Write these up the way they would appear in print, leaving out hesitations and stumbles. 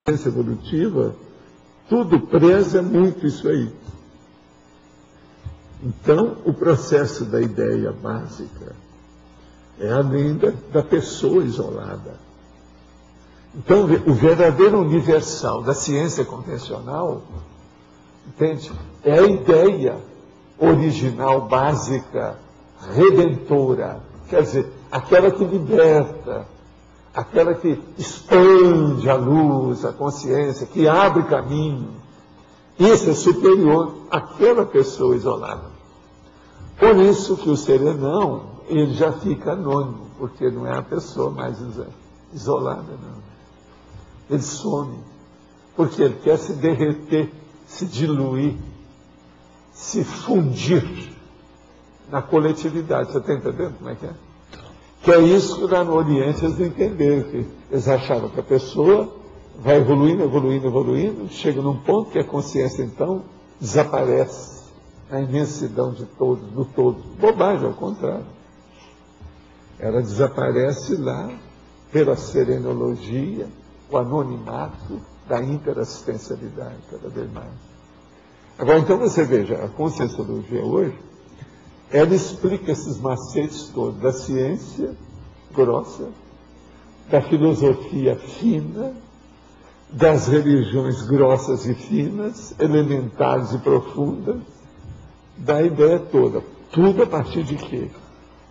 ciência evolutiva, tudo preza muito isso aí. Então, o processo da ideia básica é além da pessoa isolada. Então, o verdadeiro universal da ciência convencional, entende? É a ideia original, básica, redentora. Quer dizer, aquela que liberta, aquela que expande a luz, a consciência, que abre caminho. Isso é superior àquela pessoa isolada. Por isso que o serenão, ele já fica anônimo, porque não é a pessoa mais isolada, não. Ele some, porque ele quer se derreter, se diluir, se fundir na coletividade. Você está entendendo como é? Que é isso que lá no Oriente eles entenderam, que eles achavam que a pessoa vai evoluindo, evoluindo, evoluindo, chega num ponto que a consciência, então, desaparece na imensidão de todos, do todo. Bobagem, ao contrário. Ela desaparece lá pela serenologia, o anonimato da interassistencialidade, cada vez mais. Agora, então, você veja, a conscienciologia hoje, ela explica esses macetes todos da ciência grossa, da filosofia fina, das religiões grossas e finas, elementares e profundas, da ideia toda. Tudo a partir de quê?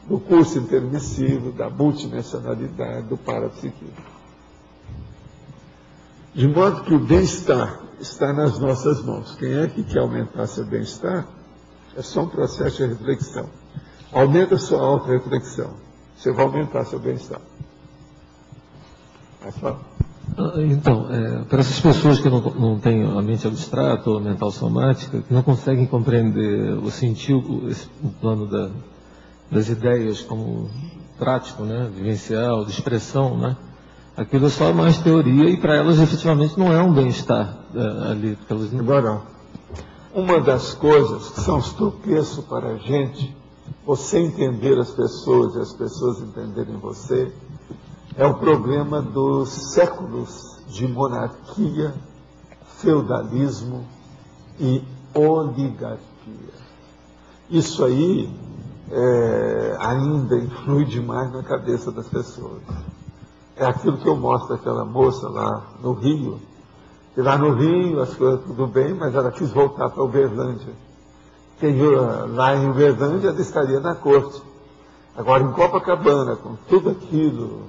Do curso intermissivo, da multidimensionalidade, do parapsiquismo. De modo que o bem-estar está nas nossas mãos. Quem é que quer aumentar seu bem-estar? É só um processo de reflexão. Aumenta a sua auto-reflexão. Você vai aumentar seu bem-estar. Mas fala. Então, para essas pessoas que não têm a mente abstrata ou a mental somática, que não conseguem compreender o sentido, o plano das ideias como prático, né, vivencial, de expressão, né, aquilo é só mais teoria e para elas efetivamente não é um bem-estar ali. Porque elas não... Agora, uma das coisas que são os tropeços para a gente, você entender as pessoas e as pessoas entenderem você, é o problema dos séculos de monarquia, feudalismo e oligarquia. Isso aí ainda influi demais na cabeça das pessoas. É aquilo que eu mostro daquela moça lá no Rio, que lá no Rio as coisas tudo bem, mas ela quis voltar para Uberlândia. Lá em Uberlândia ela estaria na corte. Agora em Copacabana, com tudo aquilo,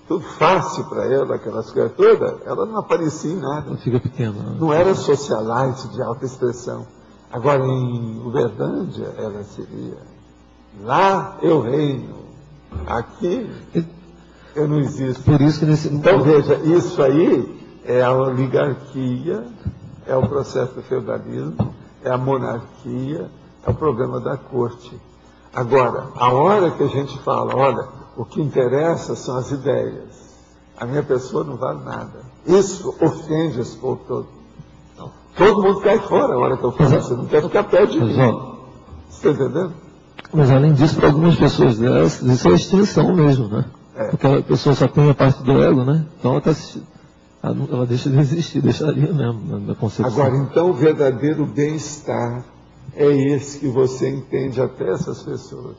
tudo fácil para ela, aquelas coisas todas, ela não aparecia em nada. Não fica pequena. Não era socialite de alta expressão. Agora em Uberlândia ela seria, lá eu reino, aqui eu não existo. Por isso que Então veja, isso aí é a oligarquia, é o processo do feudalismo, é a monarquia, é o problema da corte. Agora, a hora que a gente fala, olha, o que interessa são as ideias, a minha pessoa não vale nada. Isso ofende esse povo todo. Todo mundo cai fora a hora que eu falo, você não quer ficar perto de mim. Você está entendendo? Mas além disso, para algumas pessoas delas, isso é extinção mesmo, né? Porque a pessoa só tem a parte do ego, né? Então ela deixa de existir, deixaria mesmo na concepção. Agora, então, o verdadeiro bem-estar é esse que você entende até essas pessoas.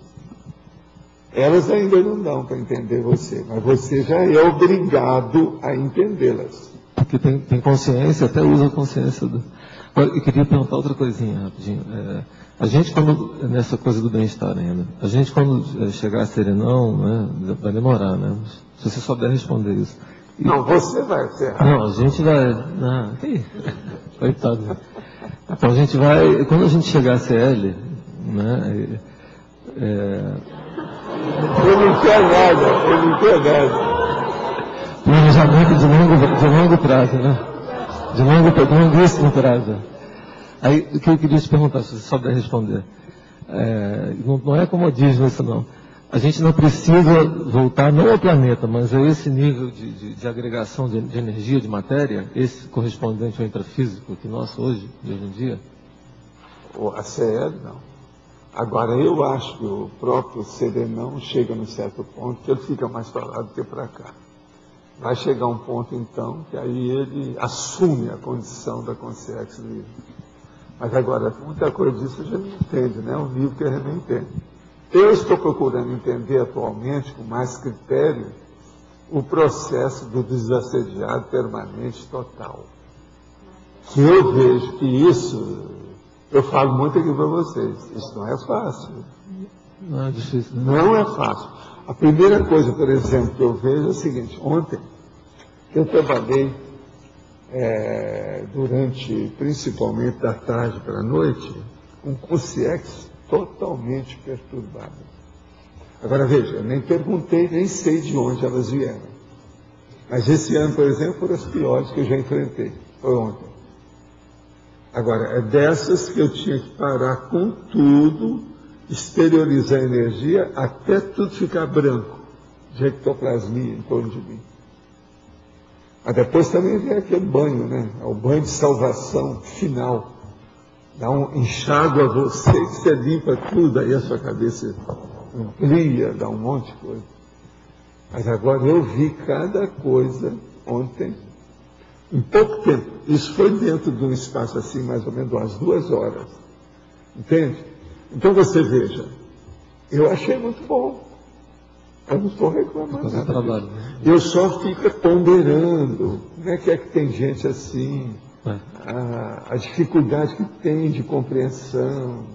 Elas ainda não dão para entender você, mas você já é obrigado a entendê-las. Porque tem consciência, até usa a consciência. Eu queria perguntar outra coisinha rapidinho. A gente, quando, nessa coisa do bem-estar ainda, a gente quando chegar a serenão, né, vai demorar, né? Se você souber responder isso. Não, você vai ser. Não, a gente vai. Coitado. Então a gente vai. Quando a gente chegar a CL, né? Eu não quero nada. Planejamento de longo prazo, né? De longuíssimo prazo. Aí, o que eu queria te perguntar, se você souber responder. Não é comodismo isso, não. A gente não precisa voltar, não ao planeta, mas a esse nível de agregação de energia, de matéria, esse correspondente ao intrafísico que nosso hoje, de hoje em dia? A CL, não. Agora, eu acho que o próprio serenão chega num certo ponto que ele fica mais para lá do que para cá. vai chegar um ponto, então, que aí ele assume a condição da consciência livre. Mas agora, muita coisa disso a gente não entende, né? É um livro que a gente não entende. Eu estou procurando entender atualmente, com mais critério, o processo do desassediado permanente total. Que eu vejo que isso, eu falo muito aqui para vocês, isso não é fácil. Não é difícil, né? Não é fácil. A primeira coisa, por exemplo, que eu vejo é o seguinte: ontem eu trabalhei durante, principalmente da tarde para a noite, com consciência totalmente perturbada. Agora veja, eu nem perguntei, nem sei de onde elas vieram. Mas esse ano, por exemplo, foram as piores que eu já enfrentei. Foi ontem. Agora, é dessas que eu tinha que parar com tudo, exteriorizar a energia, até tudo ficar branco, de ectoplasmia em torno de mim. Mas depois também vem aquele banho, né? É o banho de salvação final. Dá um enxágua a você, que você limpa tudo, aí a sua cabeça amplia, dá um monte de coisa. Mas agora eu vi cada coisa ontem, em pouco tempo. Isso foi dentro de um espaço assim, mais ou menos umas 2 horas. Entende? Então você veja, eu achei muito bom. Eu não estou reclamando nada. Trabalho, né? Eu só fico ponderando. Como é que tem gente assim? A dificuldade que tem de compreensão.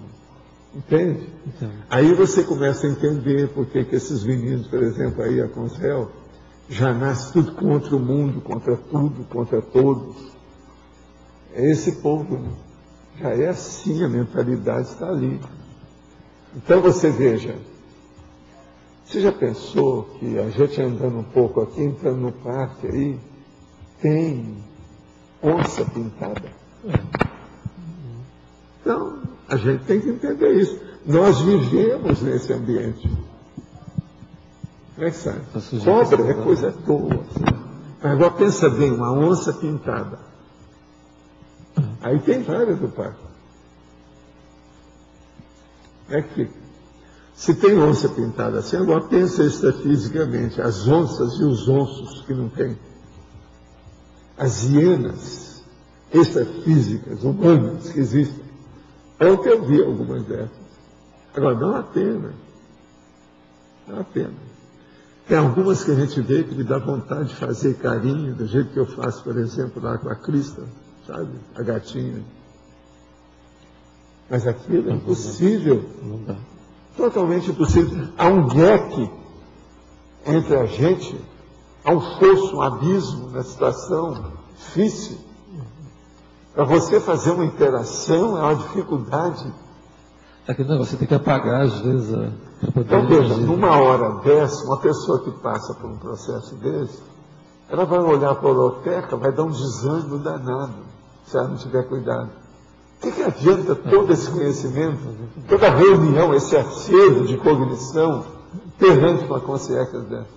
Entende? Entendo. Aí você começa a entender por que esses meninos, por exemplo, aí a Concel, já nasce tudo contra o mundo, contra tudo, contra todos. É esse povo, né? Já é assim, a mentalidade está ali. Então você veja, você já pensou que a gente andando um pouco aqui, entrando no parque aí, tem onça pintada? Então, a gente tem que entender isso. Nós vivemos nesse ambiente. Como é que sabe? Cobra é coisa boa. Agora pensa bem, uma onça pintada. Aí tem várias do parque. Como é que fica? Se tem onça pintada assim, agora pensa extrafisicamente, as onças e os onços que não tem. As hienas extrafísicas, humanas, que existem. Ontem eu vi algumas dessas. Agora, dá uma pena. Dá uma pena. Tem algumas que a gente vê que me dá vontade de fazer carinho, do jeito que eu faço, por exemplo, lá com a Crista, sabe? A gatinha. Mas aquilo é impossível. Não dá. Totalmente impossível. Há um gap entre a gente, há um fosso, um abismo na situação difícil. Para você fazer uma interação é uma dificuldade. Aquele negócio, você tem que apagar às vezes para poder... Então veja, numa hora dessa, uma pessoa que passa por um processo desse, ela vai olhar para a holoteca, vai dar um desânimo danado, se ela não tiver cuidado. O que adianta todo esse conhecimento, toda reunião, esse acervo de cognição, perante uma consciência dessa?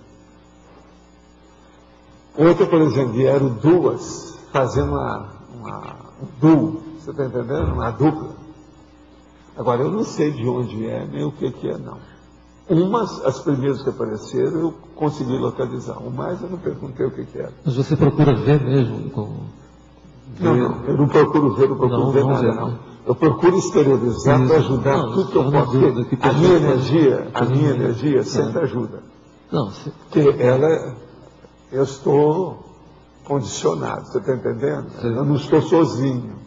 Outra, por exemplo, vieram 2 fazendo um duo, você está entendendo? Uma dupla. Agora, eu não sei de onde é, nem o que é, não. As primeiras que apareceram, eu consegui localizar. O mais, eu não perguntei o que era. Mas você procura ver mesmo? Não, eu não procuro ver, nada, não. Eu procuro exteriorizar para ajudar tudo que eu posso. A minha energia sempre ajuda. Não, porque eu estou condicionado, você está entendendo? Eu não estou sozinho.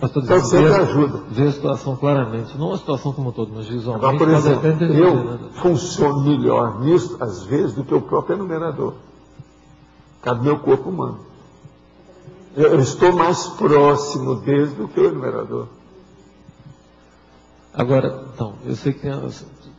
Então sempre ajuda. Ver a situação claramente, não a situação como um todo, mas visualmente. Agora, por exemplo, eu funciono melhor nisso, às vezes, do que o próprio enumerador. Cada meu corpo humano. Eu estou mais próximo dele do que o enumerador. Agora, então, eu sei que tem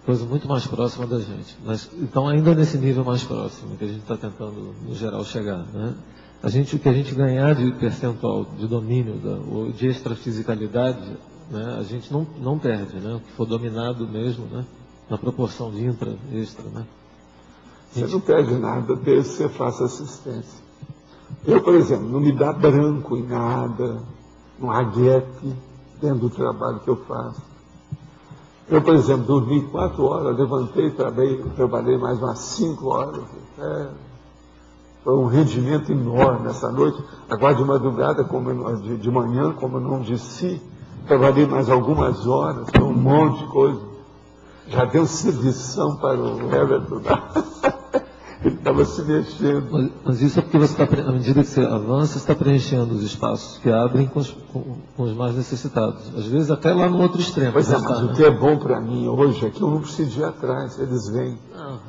coisa muito mais próxima da gente, mas então ainda nesse nível mais próximo que a gente está tentando, no geral, chegar, né? O que a gente ganhar de percentual de domínio ou de extrafisicalidade, né, a gente não perde, né? O que for dominado mesmo, né? Na proporção de intra, extra, né? Você não perde nada desde que você faça assistência. Eu, por exemplo, não me dá branco em nada, não há gap dentro do trabalho que eu faço. Eu, por exemplo, dormi 4 horas, levantei, trabalhei mais umas 5 horas. Foi um rendimento enorme essa noite. Agora de madrugada, de manhã, como eu não disse, trabalhei mais algumas horas, foi um monte de coisa. Já deu servição para o Everton. Ele estava se mexendo. Mas isso é porque você está, à medida que você avança, você está preenchendo os espaços que abrem com os mais necessitados. Às vezes até lá no outro extremo. Pois é, mas o que é bom para mim hoje é que eu não preciso ir atrás, eles vêm.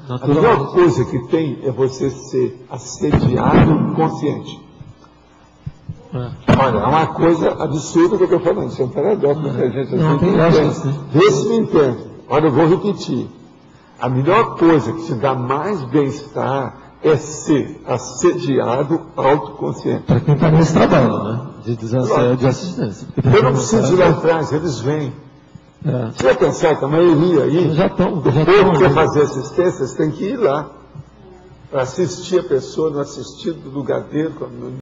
A melhor coisa que tem é você ser assediado consciente. Olha, é uma coisa absurda que eu estou falando, isso é um paradoxo, muita gente não tem lógica. Vê se me entende. Olha, eu vou repetir. A melhor coisa que te dá mais bem-estar é ser assediado autoconsciente. Para quem está nesse trabalho, né? De desassédio de assistência. Eu não preciso ir lá atrás, eles vêm. Você vai pensar que a maioria aí, já estão, o povo quer fazer assistência, você tem que ir lá para assistir a pessoa no assistido do lugar dele,